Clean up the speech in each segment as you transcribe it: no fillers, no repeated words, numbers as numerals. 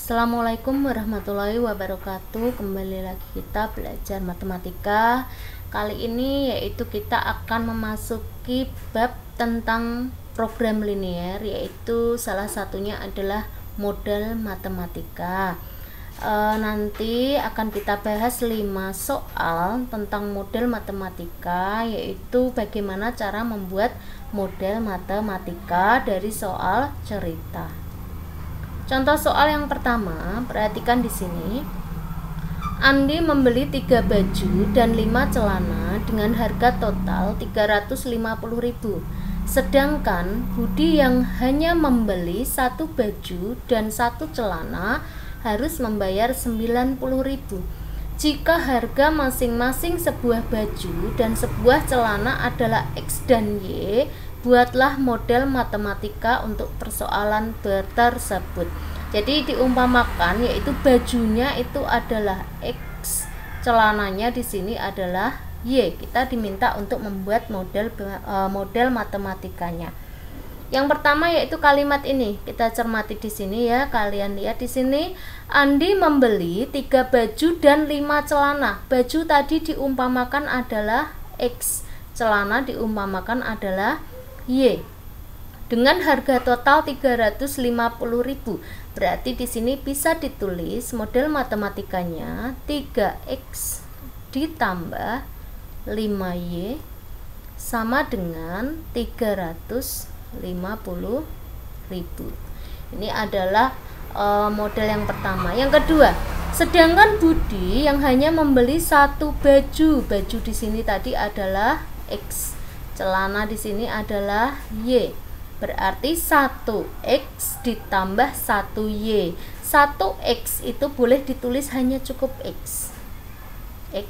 Assalamualaikum warahmatullahi wabarakatuh. Kembali lagi kita belajar matematika. Kali ini yaitu kita akan memasuki bab tentang program linear, yaitu salah satunya adalah model matematika. Nanti akan kita bahas 5 soal tentang model matematika, yaitu bagaimana cara membuat model matematika dari soal cerita. Contoh soal yang pertama, perhatikan di sini. Andi membeli 3 baju dan 5 celana dengan harga total 350.000. Sedangkan Budi yang hanya membeli 1 baju dan 1 celana harus membayar 90.000. Jika harga masing-masing sebuah baju dan sebuah celana adalah X dan Y, buatlah model matematika untuk persoalan tersebut. Jadi diumpamakan yaitu bajunya itu adalah X, celananya di sini adalah Y. Kita diminta untuk membuat model matematikanya. Yang pertama yaitu kalimat ini. Kita cermati di sini ya. Kalian lihat di sini, Andi membeli 3 baju dan 5 celana. Baju tadi diumpamakan adalah X, celana diumpamakan adalah Y. Dengan harga total 350.000. Berarti di sini bisa ditulis model matematikanya 3X ditambah 5Y sama dengan 350.000. Ini adalah model yang pertama. Yang kedua, sedangkan Budi yang hanya membeli 1 baju. Baju di sini tadi adalah X. Celana di sini adalah Y. Berarti 1X ditambah 1Y. 1X itu boleh ditulis hanya cukup X. X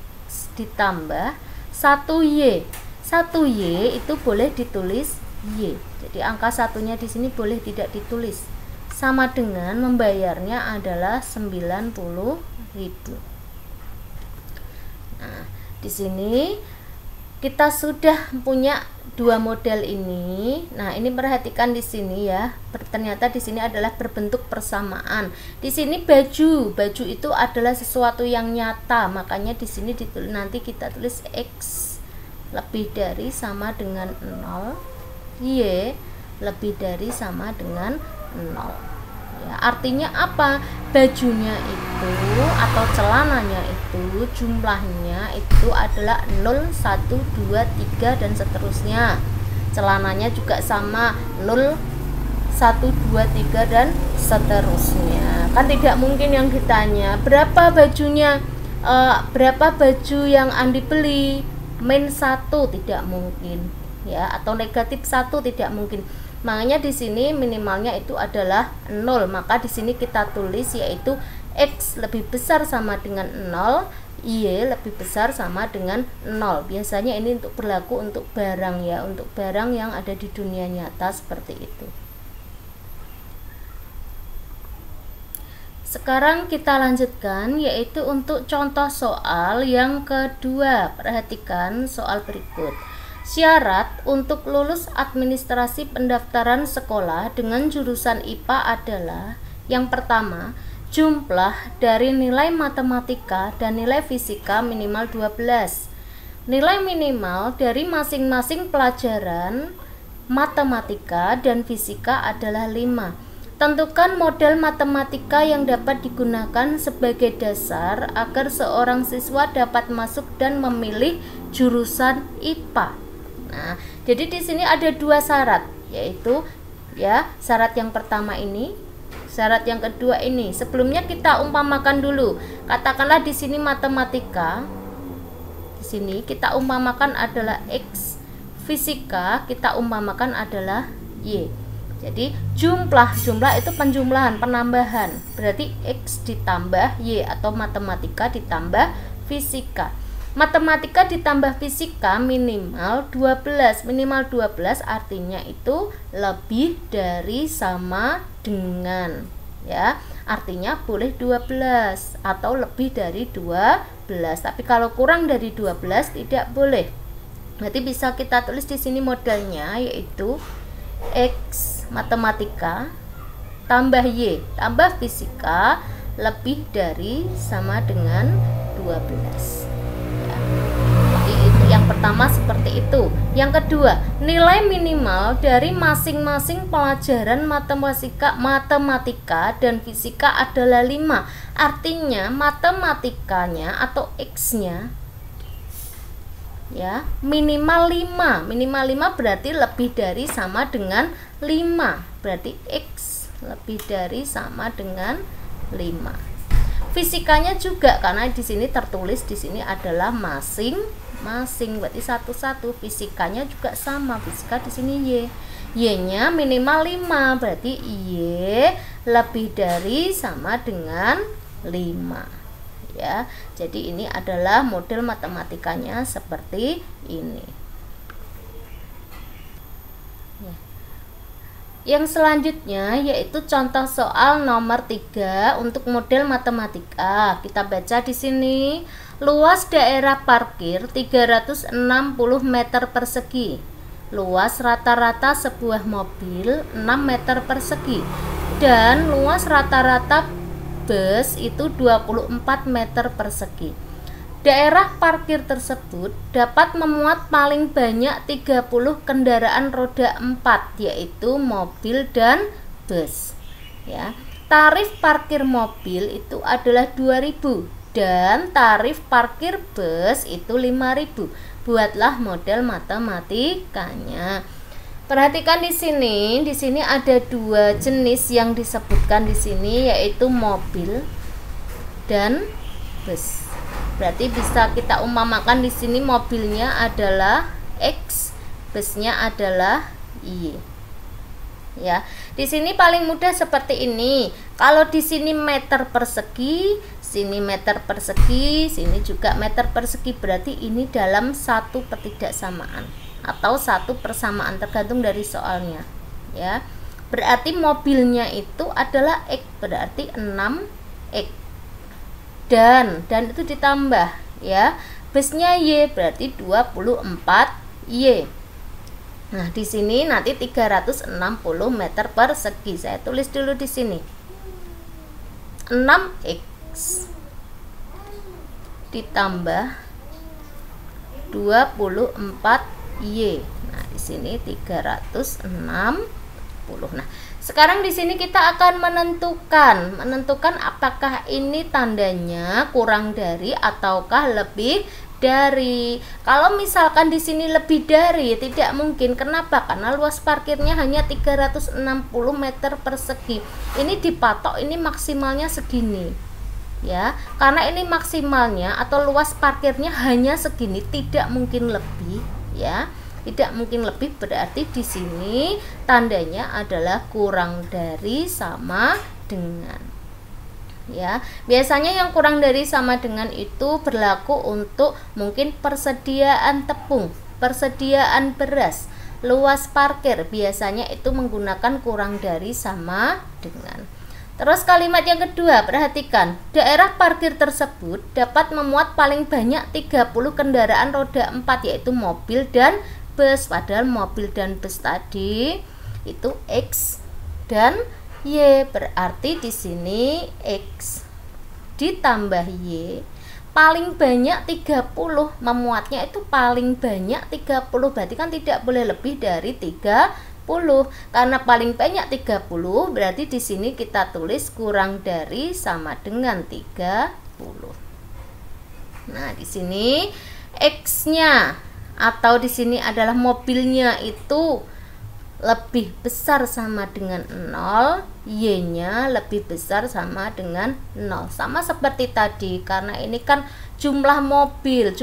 ditambah 1Y. 1Y itu boleh ditulis Y. Jadi angka satunya di sini boleh tidak ditulis. Sama dengan membayarnya adalah 90.000. Nah, di sini kita sudah punya 2 model ini. Nah, ini perhatikan di sini ya. Ternyata di sini adalah berbentuk persamaan. Di sini baju itu adalah sesuatu yang nyata. Makanya di sini nanti kita tulis X lebih dari sama dengan 0, Y lebih dari sama dengan 0. Ya, artinya apa? Bajunya itu atau celananya itu jumlahnya itu adalah 0, 1, 2, 3 dan seterusnya. Celananya juga sama 0, 1, 2, 3 dan seterusnya. Kan tidak mungkin yang ditanya berapa bajunya, berapa baju yang Andi beli, -1 tidak mungkin ya, atau -1 tidak mungkin. Makanya di sini minimalnya itu adalah 0. Maka di sini kita tulis yaitu X lebih besar sama dengan 0, Y lebih besar sama dengan 0. Biasanya ini untuk berlaku untuk barang ya, untuk barang yang ada di dunia nyata seperti itu. Sekarang kita lanjutkan yaitu untuk contoh soal yang kedua. Perhatikan soal berikut. Syarat untuk lulus administrasi pendaftaran sekolah dengan jurusan IPA adalah: yang pertama, jumlah dari nilai matematika dan nilai fisika minimal 12. Nilai minimal dari masing-masing pelajaran matematika dan fisika adalah 5. Tentukan model matematika yang dapat digunakan sebagai dasar agar seorang siswa dapat masuk dan memilih jurusan IPA. Nah, jadi di sini ada 2 syarat, yaitu ya, syarat yang pertama ini, syarat yang kedua ini. Sebelumnya kita umpamakan dulu. Katakanlah di sini matematika, di sini kita umpamakan adalah X, fisika kita umpamakan adalah Y. Jadi jumlah itu penjumlahan, penambahan. Berarti X ditambah Y atau matematika ditambah fisika. Matematika ditambah fisika minimal 12. Minimal 12 artinya itu lebih dari sama dengan ya. Artinya boleh 12 atau lebih dari 12. Tapi kalau kurang dari 12 tidak boleh. Berarti bisa kita tulis di sini modelnya yaitu X matematika tambah Y tambah fisika lebih dari sama dengan 12 ya. Jadi itu yang pertama seperti itu. Yang kedua, nilai minimal dari masing-masing pelajaran matematika dan fisika adalah 5. Artinya matematikanya atau X-nya ya minimal 5 berarti lebih dari sama dengan 5, berarti X lebih dari sama dengan 5. Fisikanya juga karena di sini tertulis di sini adalah masing-masing, berarti satu-satu. Fisikanya juga sama, fisika di sini Y-nya minimal 5, berarti Y lebih dari sama dengan 5 ya. Jadi ini adalah model matematikanya seperti ini. Yang selanjutnya yaitu contoh soal nomor 3 untuk model matematika. Kita baca di sini, luas daerah parkir 360 meter persegi. Luas rata-rata sebuah mobil 6 meter persegi. Dan luas rata-rata bus itu 24 meter persegi. Daerah parkir tersebut dapat memuat paling banyak 30 kendaraan roda 4, yaitu mobil dan bus. Ya. Tarif parkir mobil itu adalah 2.000 dan tarif parkir bus itu 5.000. Buatlah model matematikanya. Perhatikan di sini ada 2 jenis yang disebutkan di sini, yaitu mobil dan bus. Berarti bisa kita umpamakan di sini mobilnya adalah X, busnya adalah Y. Ya, di sini paling mudah seperti ini. Kalau di sini meter persegi, sini meter persegi, sini juga meter persegi, berarti ini dalam satu ketidaksamaan atau satu persamaan tergantung dari soalnya. Ya, berarti mobilnya itu adalah X, berarti 6X. Dan itu ditambah ya, busnya Y berarti 24Y. Nah, di sini nanti 360 meter persegi. Saya tulis dulu di sini. 6X ditambah 24Y. Nah, di sini 360. Nah, sekarang di sini kita akan menentukan apakah ini tandanya kurang dari ataukah lebih dari. Kalau misalkan di sini lebih dari, tidak mungkin. Kenapa? Karena luas parkirnya hanya 360 meter persegi. Ini dipatok, ini maksimalnya segini. Ya, karena ini maksimalnya atau luas parkirnya hanya segini, tidak mungkin lebih, ya. Tidak mungkin lebih, berarti di sini tandanya adalah kurang dari sama dengan. Ya, biasanya yang kurang dari sama dengan itu berlaku untuk mungkin persediaan tepung, persediaan beras, luas parkir, biasanya itu menggunakan kurang dari sama dengan. Terus kalimat yang kedua, perhatikan, daerah parkir tersebut dapat memuat paling banyak 30 kendaraan roda 4, yaitu mobil dan bus. Padahal mobil dan bus tadi itu X dan Y, berarti di sini X ditambah Y paling banyak 30, memuatnya itu paling banyak 30, berarti kan tidak boleh lebih dari 30. Karena paling banyak 30, berarti di sini kita tulis kurang dari sama dengan 30. Nah, di sini X-nya atau di sini adalah mobilnya itu lebih besar sama dengan 0, Y-nya lebih besar sama dengan 0. Sama seperti tadi, karena ini kan jumlah mobil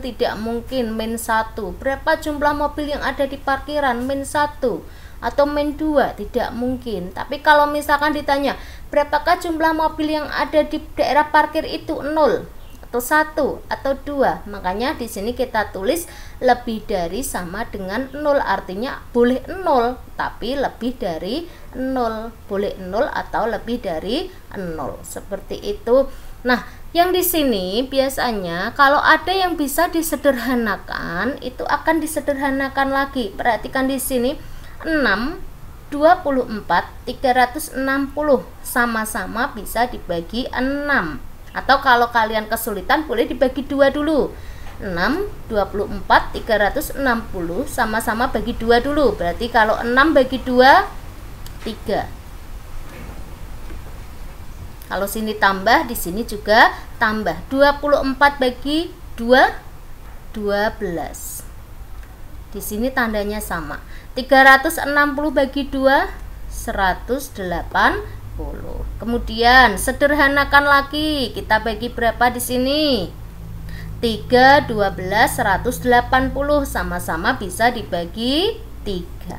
tidak mungkin min 1. Berapa jumlah mobil yang ada di parkiran? Min 1 atau min 2, tidak mungkin. Tapi kalau misalkan ditanya, berapakah jumlah mobil yang ada di daerah parkir itu? 0 atau 1 atau 2. Makanya di sini kita tulis lebih dari sama dengan 0, artinya boleh 0 tapi lebih dari 0, boleh 0 atau lebih dari 0, seperti itu. Nah, yang di sini biasanya kalau ada yang bisa disederhanakan itu akan disederhanakan lagi. Perhatikan di sini 6 24 360 sama-sama bisa dibagi 6, atau kalau kalian kesulitan boleh dibagi 2 dulu. 6 24 360 sama-sama bagi 2 dulu. Berarti kalau 6 bagi 2 3. Kalau sini tambah, di sini juga tambah. 24 bagi 2 12. Di sini tandanya sama. 360 bagi 2 180. Kemudian sederhanakan lagi. Kita bagi berapa di sini? 3 12 180 sama-sama bisa dibagi 3.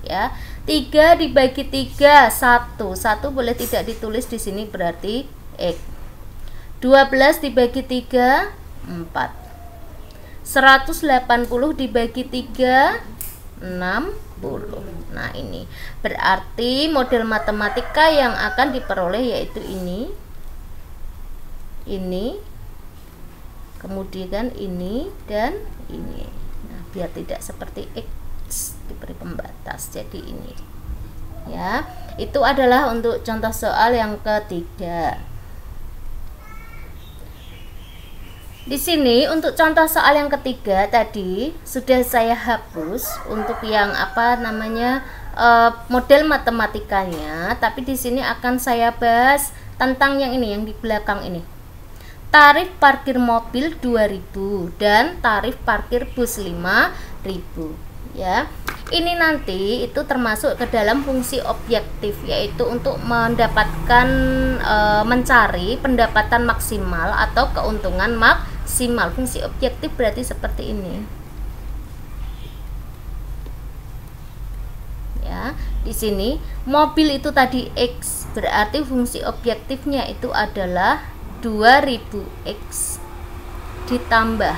Ya. 3 dibagi 3 1. 1 boleh tidak ditulis di sini, berarti X. 12 dibagi 3 4. 180 dibagi 3 60. Nah, ini berarti model matematika yang akan diperoleh yaitu ini, kemudian ini dan ini. Nah, biar tidak seperti X diberi pembatas, jadi ini. Ya, itu adalah untuk contoh soal yang ketiga. Di sini untuk contoh soal yang ketiga tadi sudah saya hapus untuk yang model matematikanya, tapi di sini akan saya bahas tentang yang ini, yang di belakang ini. Tarif parkir mobil 2.000 dan tarif parkir bus 5.000. Ya. Ini nanti itu termasuk ke dalam fungsi objektif, yaitu untuk mendapatkan mencari pendapatan maksimal atau keuntungan maksimal. Fungsi objektif berarti seperti ini. Ya, di sini mobil itu tadi X, berarti fungsi objektifnya itu adalah 2000X ditambah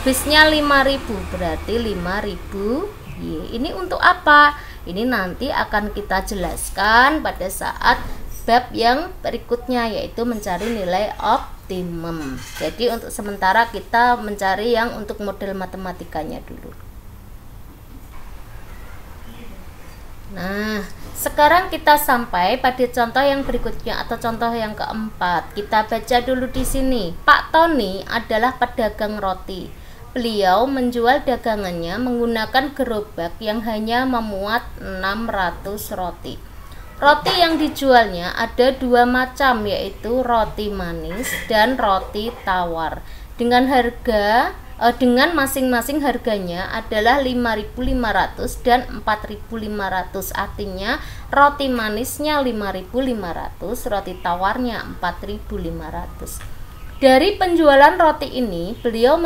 busnya 5.000, berarti 5.000 Y. Ini untuk apa? Ini nanti akan kita jelaskan pada saat bab yang berikutnya, yaitu mencari nilai optimum. Jadi untuk sementara kita mencari yang untuk model matematikanya dulu. Nah, sekarang kita sampai pada contoh yang berikutnya atau contoh yang keempat. Kita baca dulu di sini. Pak Tony adalah pedagang roti. Beliau menjual dagangannya menggunakan gerobak yang hanya memuat 600 roti. Roti yang dijualnya ada 2 macam, yaitu roti manis dan roti tawar. Dengan masing-masing harganya adalah 5.500 dan 4.500. Artinya roti manisnya 5.500, roti tawarnya 4.500. Dari penjualan roti ini beliau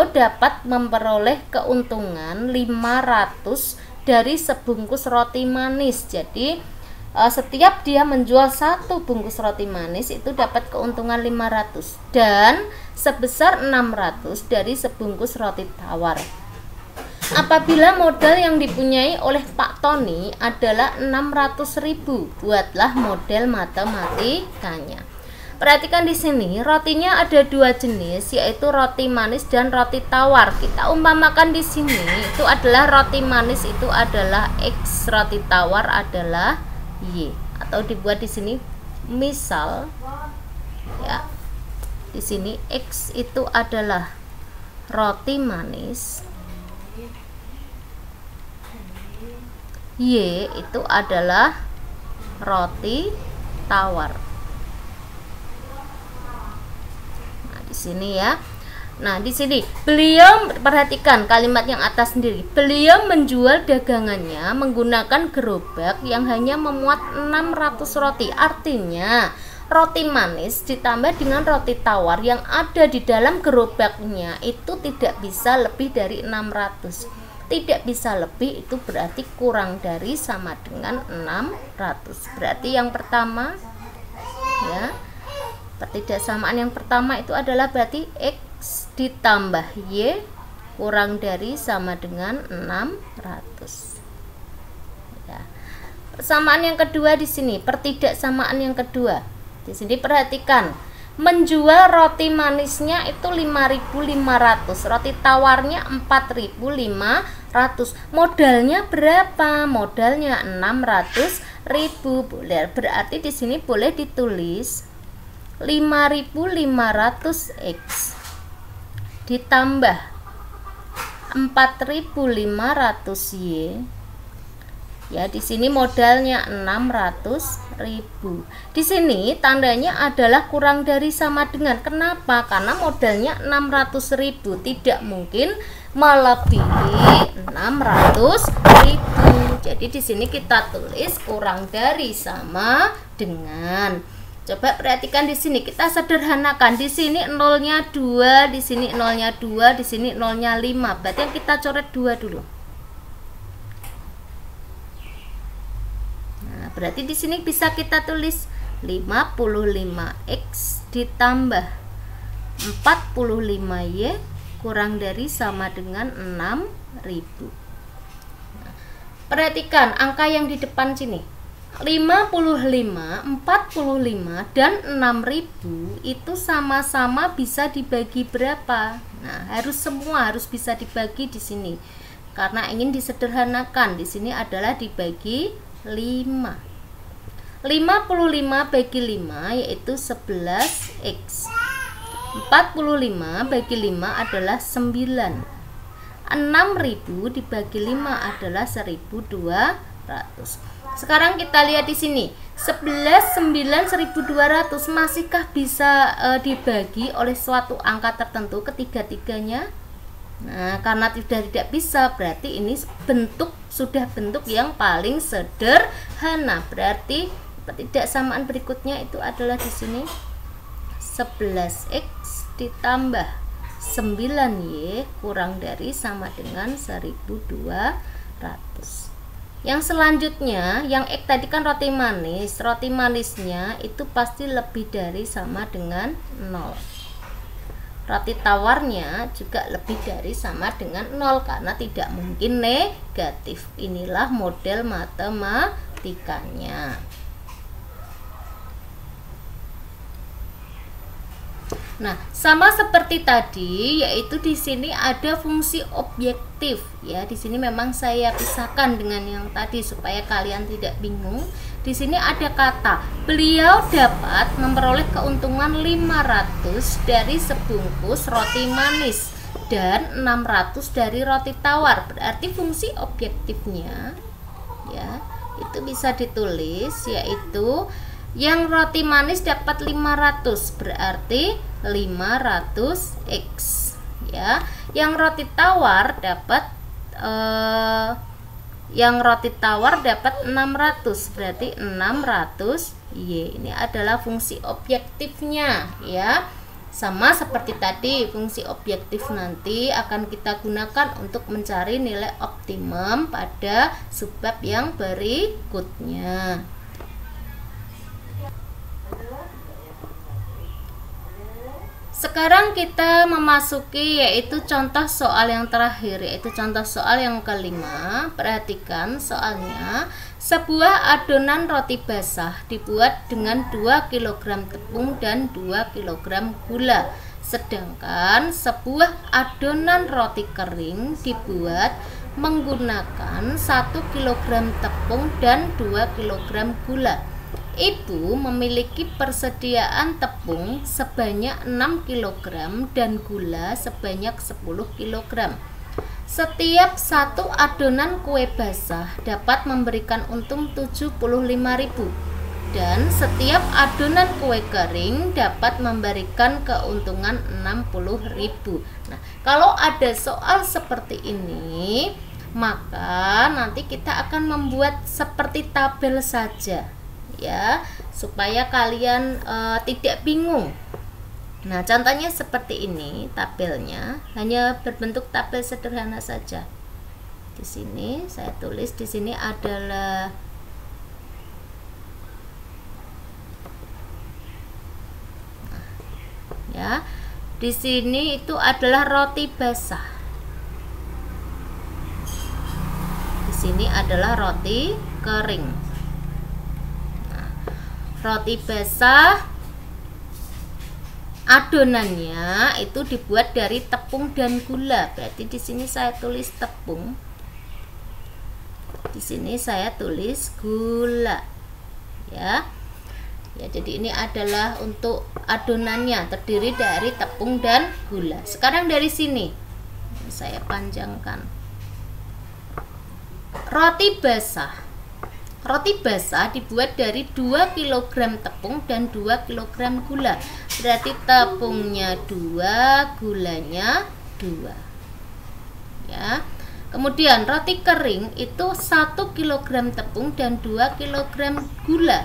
dapat memperoleh keuntungan 500 dari sebungkus roti manis. Jadi setiap dia menjual 1 bungkus roti manis itu dapat keuntungan 500 dan sebesar 600 dari sebungkus roti tawar. Apabila modal yang dipunyai oleh Pak Tony adalah 600.000, buatlah model matematikanya. Perhatikan di sini, rotinya ada 2 jenis, yaitu roti manis dan roti tawar. Kita umpamakan di sini itu adalah roti manis itu adalah X, roti tawar adalah Y. Atau dibuat di sini misal ya. Di sini X itu adalah roti manis, Y itu adalah roti tawar. Sini ya. Nah, di sini beliau, perhatikan kalimat yang atas sendiri. Beliau menjual dagangannya menggunakan gerobak yang hanya memuat 600 roti. Artinya, roti manis ditambah dengan roti tawar yang ada di dalam gerobaknya itu tidak bisa lebih dari 600. Tidak bisa lebih, itu berarti kurang dari sama dengan 600. Berarti yang pertama ya, pertidaksamaan yang pertama itu adalah berarti X ditambah Y kurang dari sama dengan 600. Ya. Persamaan yang kedua di sini, pertidaksamaan yang kedua. Di sini perhatikan, menjual roti manisnya itu 5.500, roti tawarnya 4.500. Modalnya berapa? Modalnya 600.000. Berarti di sini boleh ditulis 5.500 X ditambah 4.500 Y. Ya, di sini modalnya 600.000. Di sini tandanya adalah kurang dari sama dengan. Kenapa? Karena modalnya 600.000, tidak mungkin melebihi 600.000. Jadi di sini kita tulis kurang dari sama dengan. Coba perhatikan di sini, kita sederhanakan. Di sini nolnya 2, di sini nolnya 2, di sini nolnya 5. Berarti yang kita coret 2 dulu. Berarti di sini bisa kita tulis 55X ditambah 45Y kurang dari sama dengan 6.000. Perhatikan angka yang di depan sini. 55, 45 dan 6.000 itu sama-sama bisa dibagi berapa? Nah, semua harus bisa dibagi di sini. Karena ingin disederhanakan, di sini adalah dibagi 5. 55 bagi 5 yaitu 11X. 45 bagi 5 adalah 9. 6.000 dibagi 5 adalah 1.200. Sekarang kita lihat di sini. 11, 9, 1.200 masihkah bisa dibagi oleh suatu angka tertentu ketiga-tiganya? Nah, karena tidak bisa, berarti ini sudah bentuk yang paling sederhana. Berarti ketidaksamaan berikutnya itu adalah di sini 11X ditambah 9Y kurang dari sama dengan 1.200. Yang selanjutnya, yang X tadi kan roti manis. Roti manisnya itu pasti lebih dari sama dengan 0. Roti tawarnya juga lebih dari sama dengan 0 karena tidak mungkin negatif. Inilah model matematikanya. Nah, sama seperti tadi, yaitu di sini ada fungsi objektif ya. Di sini memang saya pisahkan dengan yang tadi supaya kalian tidak bingung. Di sini ada kata beliau dapat memperoleh keuntungan 500 dari sebungkus roti manis dan 600 dari roti tawar. Berarti fungsi objektifnya ya, itu bisa ditulis yaitu yang roti manis dapat 500, berarti 500X ya. Yang roti tawar dapat 600, berarti 600Y. Ini adalah fungsi objektifnya ya. Sama seperti tadi, fungsi objektif nanti akan kita gunakan untuk mencari nilai optimum pada subbab yang berikutnya. Sekarang kita memasuki yaitu contoh soal yang terakhir, yaitu contoh soal yang kelima. Perhatikan soalnya. Sebuah adonan roti basah dibuat dengan 2 kg tepung dan 2 kg gula. Sedangkan sebuah adonan roti kering dibuat menggunakan 1 kg tepung dan 2 kg gula. Ibu memiliki persediaan tepung sebanyak 6 kg dan gula sebanyak 10 kg. Setiap satu adonan kue basah dapat memberikan untung 75.000 dan setiap adonan kue kering dapat memberikan keuntungan 60.000. Nah, kalau ada soal seperti ini, maka nanti kita akan membuat seperti tabel saja ya, supaya kalian tidak bingung. Nah, contohnya seperti ini, tabelnya hanya berbentuk tabel sederhana saja. Di sini saya tulis, di sini adalah ya, di sini itu adalah roti basah. Di sini adalah roti kering. Roti basah adonannya itu dibuat dari tepung dan gula. Berarti di sini saya tulis tepung di sini saya tulis gula. Ya. Ya, jadi ini adalah untuk adonannya, terdiri dari tepung dan gula. Sekarang dari sini saya panjangkan. Roti basah. Roti basah dibuat dari 2 kg tepung dan 2 kg gula. Berarti tepungnya 2, gulanya 2. Ya. Kemudian roti kering itu 1 kg tepung dan 2 kg gula.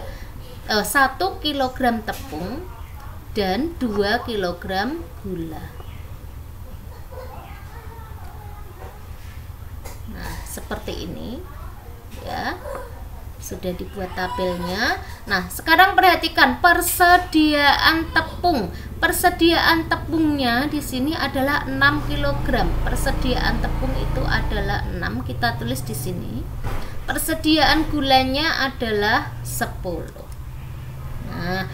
1 kg tepung dan 2 kg gula. Nah, seperti ini. Ya. Sudah dibuat tabelnya. Nah, sekarang perhatikan persediaan tepung. Persediaan tepungnya di sini adalah 6 kg. Persediaan tepung itu adalah 6, kita tulis di sini. Persediaan gulanya adalah 10. Nah,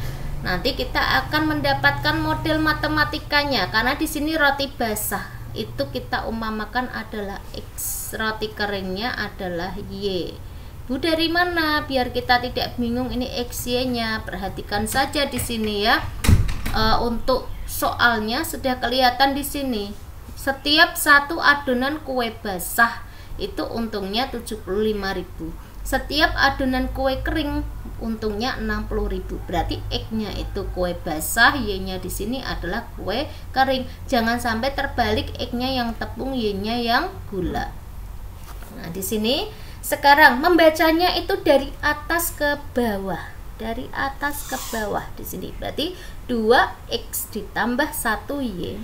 nanti kita akan mendapatkan model matematikanya karena di sini roti basah itu kita umpamakan adalah X, roti keringnya adalah Y. Bu, dari mana? Biar kita tidak bingung ini X, Y-nya. Perhatikan saja di sini ya. Untuk soalnya sudah kelihatan di sini. Setiap satu adonan kue basah itu untungnya 75.000. Setiap adonan kue kering untungnya 60.000. Berarti X-nya itu kue basah, Y-nya di sini adalah kue kering. Jangan sampai terbalik, X-nya yang tepung, Y-nya yang gula. Nah, di sini sekarang membacanya itu dari atas ke bawah. Dari atas ke bawah di sini. Berarti 2X ditambah 1Y.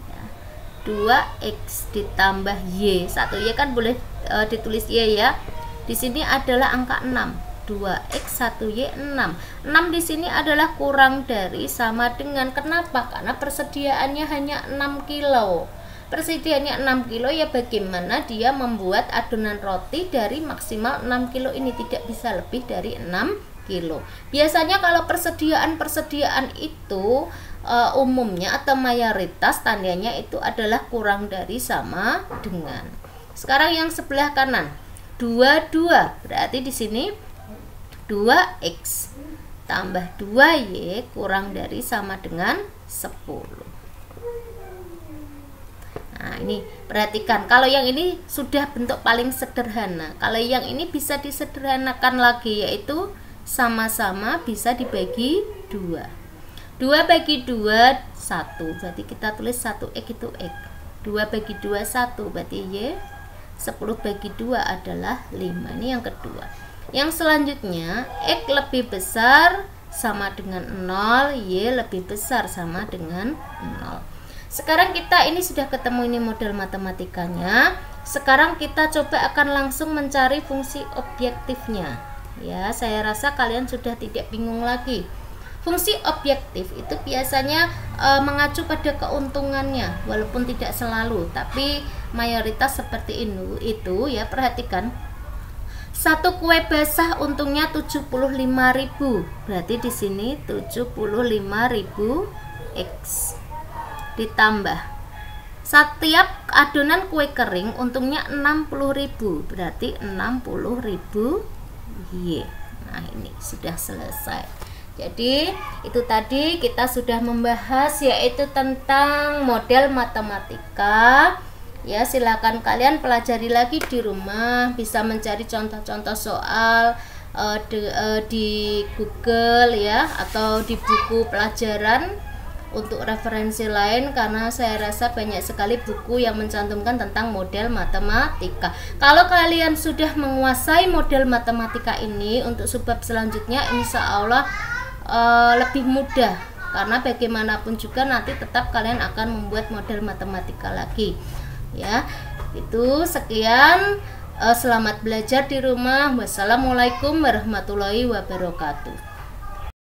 Ya. 2X ditambah Y. 1Y kan boleh ditulis Y ya. Di sini adalah angka 6. 2X 1Y 6. 6 di sini adalah kurang dari sama dengan. Kenapa? Karena persediaannya hanya 6 kilo. Persediaannya 6 kilo, ya bagaimana dia membuat adonan roti dari maksimal 6 kilo ini, tidak bisa lebih dari 6 kilo. Biasanya kalau persediaan itu umumnya atau mayoritas tandanya itu adalah kurang dari sama dengan. Sekarang yang sebelah kanan 22, berarti di sini 2X tambah 2Y kurang dari sama dengan 10. Nah, ini perhatikan, kalau yang ini sudah bentuk paling sederhana. Kalau yang ini bisa disederhanakan lagi, yaitu sama-sama bisa dibagi 2. 2 bagi 2 1. Berarti kita tulis 1X itu X. 2 bagi 2 1, berarti Y. 10 bagi 2 adalah 5. Ini yang kedua. Yang selanjutnya X lebih besar sama dengan 0, Y lebih besar sama dengan 0. Sekarang kita ini sudah ketemu ini model matematikanya. Sekarang kita coba akan langsung mencari fungsi objektifnya. Ya, saya rasa kalian sudah tidak bingung lagi. Fungsi objektif itu biasanya mengacu pada keuntungannya, walaupun tidak selalu, tapi mayoritas seperti itu ya. Perhatikan. Satu kue basah untungnya 75.000. Berarti di sini 75.000 X. Ditambah setiap adonan kue kering untungnya 60.000, berarti 60.000 Y. Nah, ini sudah selesai. Jadi itu tadi kita sudah membahas yaitu tentang model matematika. Ya, silakan kalian pelajari lagi di rumah, bisa mencari contoh-contoh soal di Google ya, atau di buku pelajaran untuk referensi lain, karena saya rasa banyak sekali buku yang mencantumkan tentang model matematika. Kalau kalian sudah menguasai model matematika ini, untuk subbab selanjutnya insya Allah lebih mudah, karena bagaimanapun juga nanti tetap kalian akan membuat model matematika lagi ya. Itu sekian, selamat belajar di rumah. Wassalamualaikum warahmatullahi wabarakatuh.